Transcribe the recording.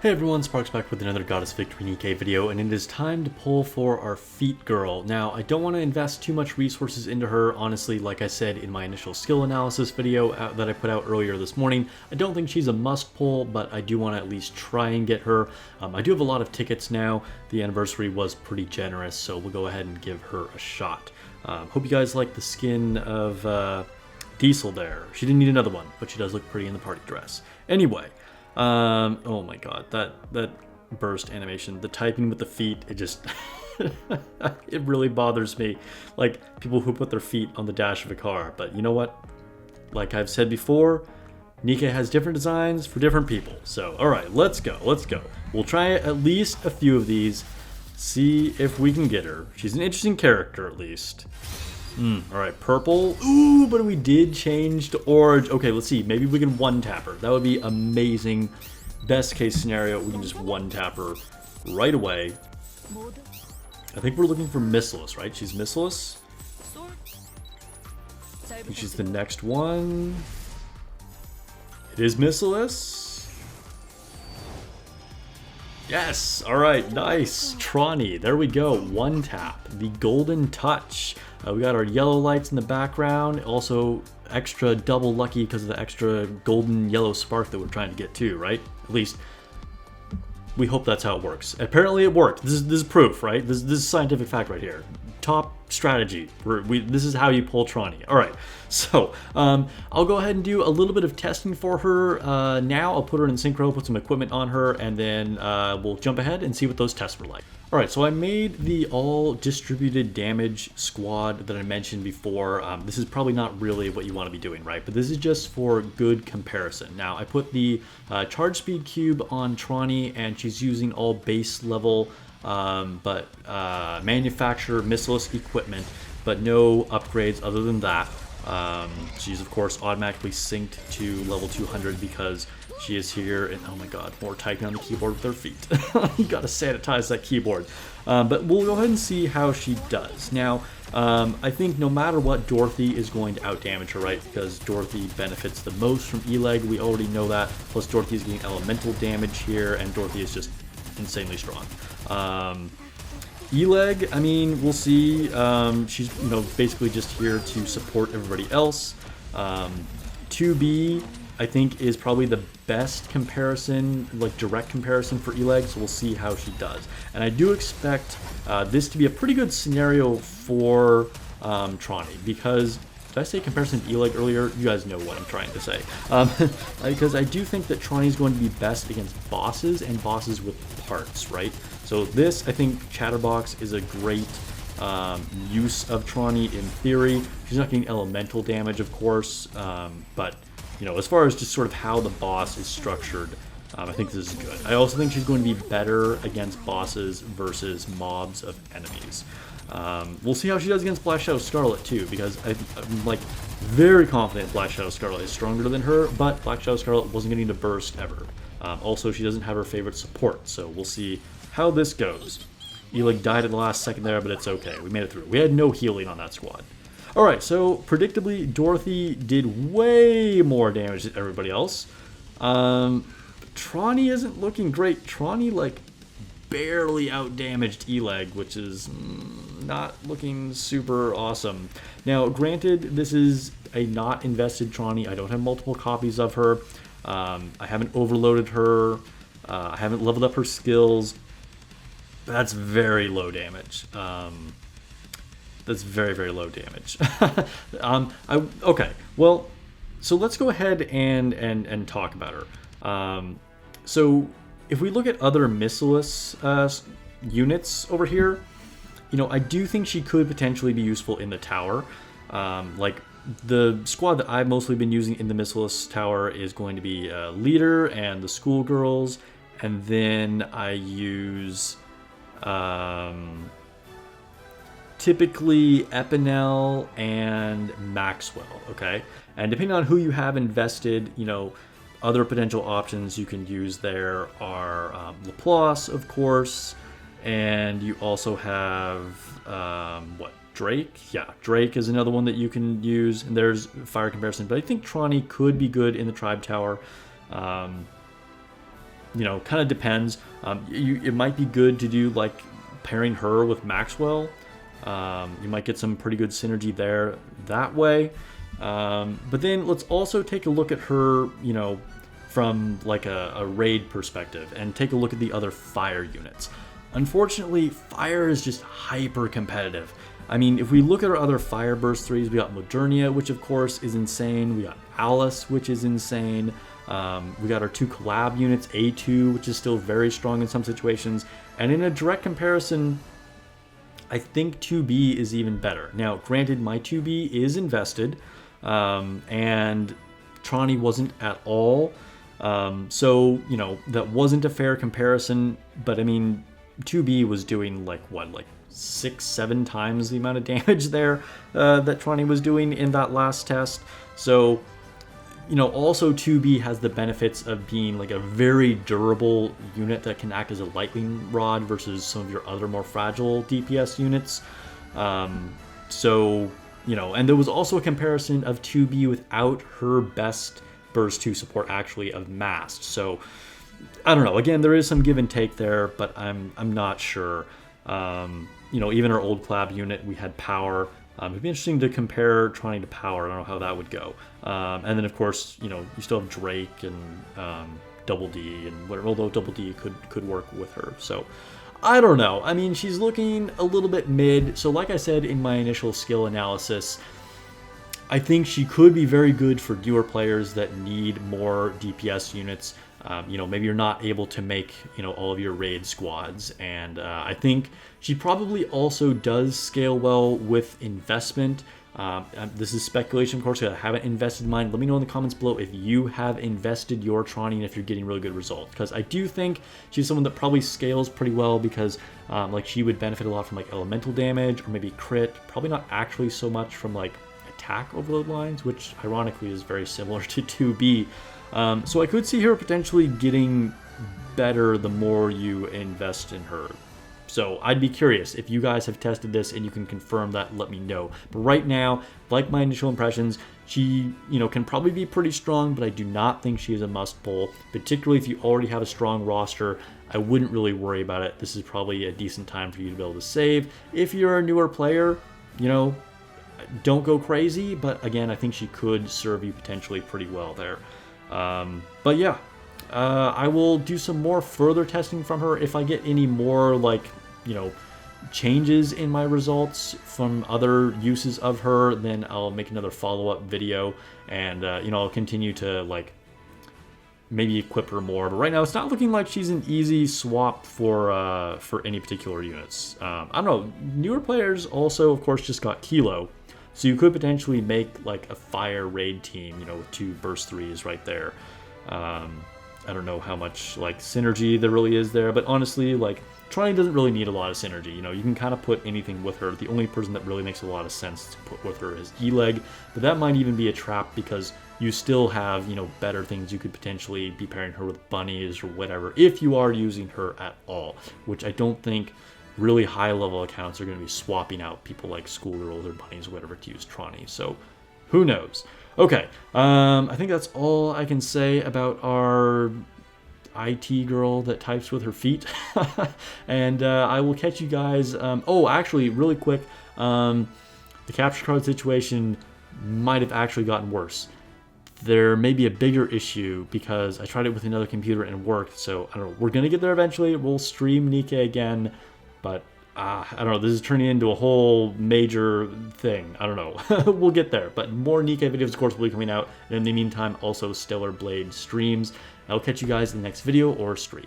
Hey everyone, Sparks back with another Goddess Victory Nikke video, and it is time to pull for our feet girl. Now, I don't want to invest too much resources into her, honestly. Like I said in my initial skill analysis video that I put out earlier this morning, I don't think she's a must pull, but I do want to at least try and get her. I do have a lot of tickets now. The anniversary was pretty generous, so we'll go ahead and give her a shot. Hope you guys like the skin of Diesel there. She didn't need another one, but she does look pretty in the party dress. Anyway. Oh my god, that burst animation, the typing with the feet, it just, it really bothers me. Like, people who put their feet on the dash of a car. But you know what? Like I've said before, Nikke has different designs for different people. So, alright, let's go. We'll try at least a few of these, see if we can get her. She's an interesting character, at least. Alright, purple. Ooh, but we did change to orange. Okay, let's see. Maybe we can one-tap her. That would be amazing. Best case scenario, we can just one-tap her right away. I think we're looking for Missiless, right? She's Missiless. I think she's the next one. It is Missiless. Yes! Alright, nice. Trony. There we go. One tap. The golden touch. We got our yellow lights in the background. Also, extra double lucky because of the extra golden yellow spark that we're trying to get too, right? At least, we hope that's how it works. Apparently it worked. This is proof, right? This is scientific fact right here. Top strategy. This is how you pull Trony. Alright, so I'll go ahead and do a little bit of testing for her now. I'll put her in synchro, put some equipment on her, and then we'll jump ahead and see what those tests were like. Alright, so I made the all distributed damage squad that I mentioned before. This is probably not really what you want to be doing, right? But this is just for good comparison. Now, I put the charge speed cube on Trony, and she's using all base level manufacturer Missiless equipment, but no upgrades other than that. She's of course automatically synced to level 200 because she is here, and oh my god, more typing on the keyboard with her feet. You gotta sanitize that keyboard. But we'll go ahead and see how she does. Now, I think no matter what, Dorothy is going to outdamage her, right? Because Dorothy benefits the most from E-Leg, we already know that. Plus Dorothy is getting elemental damage here, and Dorothy is just insanely strong. E-Leg, I mean, we'll see. She's, basically just here to support everybody else. 2B, I think, is probably the best comparison, like direct comparison for E-Leg, so we'll see how she does. And I do expect this to be a pretty good scenario for Trony, because, did I say comparison to E-Leg earlier? You guys know what I'm trying to say. Because I do think that Trony is going to be best against bosses and bosses with parts, right? So this, I think, Chatterbox is a great use of Trony in theory. She's not getting elemental damage, of course, but as far as just sort of how the boss is structured, I think this is good. I also think she's going to be better against bosses versus mobs of enemies. We'll see how she does against Black Shadow Scarlet too, because I'm like very confident Black Shadow Scarlet is stronger than her, but Black Shadow Scarlet wasn't getting to burst ever. Also, she doesn't have her favorite support, so we'll see how this goes. E-Leg died at the last second there, but it's okay. We made it through. We had no healing on that squad. Alright, so predictably, Dorothy did way more damage than everybody else. Trony isn't looking great. Trony, like, barely outdamaged E-Leg, which is not looking super awesome. Now, granted, this is a not invested Trony. I don't have multiple copies of her. I haven't overloaded her. I haven't leveled up her skills. That's very low damage. That's very, very low damage. Okay, well, so let's go ahead and talk about her. So if we look at other Missiless units over here, I do think she could potentially be useful in the tower. Like, the squad that I've mostly been using in the Missiless tower is going to be Leader and the Schoolgirls, and then I use typically Epinel and Maxwell, okay? And depending on who you have invested, other potential options you can use there are Laplace, of course, and you also have, Drake? Yeah, Drake is another one that you can use, and there's fire comparison, but I think Trony could be good in the Tribe Tower. you know, kind of depends. It might be good to do like pairing her with Maxwell. You might get some pretty good synergy there that way. But then let's also take a look at her, you know, from like a raid perspective, and take a look at the other fire units. Unfortunately, fire is just hyper competitive. I mean, if we look at our other fire burst 3s, we got Modernia, which of course is insane. We got Alice, which is insane. We got our 2 collab units, A2, which is still very strong in some situations. And in a direct comparison, I think 2B is even better. Now, granted, my 2B is invested, and Trony wasn't at all. So, you know, that wasn't a fair comparison, but I mean, 2B was doing like, what, like 6-7 times the amount of damage there that Trony was doing in that last test. So, you know, also 2B has the benefits of being like a very durable unit that can act as a lightning rod versus some of your other more fragile DPS units. So, you know, and there was also a comparison of 2B without her best burst 2 support actually of Mast. So I don't know. Again, there is some give and take there, but I'm not sure. You know, even our old collab unit, we had power. It'd be interesting to compare Trony to power. I don't know how that would go. And then of course, you know, you still have Drake and Double D and whatever. Although Double D could work with her. So I don't know. I mean, she's looking a little bit mid. So like I said in my initial skill analysis, I think she could be very good for newer players that need more DPS units. You know, maybe you're not able to make, you know, all of your raid squads. And I think she probably also does scale well with investment. This is speculation, of course. I haven't invested mine. Let me know in the comments below if you have invested your Trony and if you're getting really good results. Because I do think she's someone that probably scales pretty well because like she would benefit a lot from like elemental damage or maybe crit. Probably not actually so much from like attack overload lines, which ironically is very similar to 2B. So I could see her potentially getting better the more you invest in her. So I'd be curious if you guys have tested this and you can confirm that, let me know. But right now, like my initial impressions, she, you know, can probably be pretty strong, but I do not think she is a must pull, particularly if you already have a strong roster. I wouldn't really worry about it. This is probably a decent time for you to be able to save. If you're a newer player, you know, don't go crazy, but again, I think she could serve you potentially pretty well there. But yeah, I will do some more further testing from her. If I get any more, like, you know, changes in my results from other uses of her, then I'll make another follow-up video, and you know, I'll continue to like maybe equip her more. But right now, it's not looking like she's an easy swap for any particular units. I don't know. Newer players also, of course, just got Kilo. So you could potentially make like a fire raid team, you know, with 2 burst 3s right there. I don't know how much like synergy there really is there, but honestly, like Trony doesn't really need a lot of synergy. You know, you can kind of put anything with her. The only person that really makes a lot of sense to put with her is E-Leg, but that might even be a trap because you still have, you know, better things you could potentially be pairing her with bunnies or whatever if you are using her at all, which I don't think really high level accounts are going to be swapping out people like schoolgirls or bunnies or whatever to use Trony. So who knows? Okay, I think that's all I can say about our IT girl that types with her feet. And I will catch you guys. Oh, actually, really quick, the capture card situation might have actually gotten worse. There may be a bigger issue because I tried it with another computer and it worked. So I don't know. We're going to get there eventually. We'll stream Nikke again. But I don't know, this is turning into a whole major thing. I don't know. We'll get there. But more Nikke videos, of course, will be coming out. And in the meantime, also Stellar Blade streams. I'll catch you guys in the next video or stream.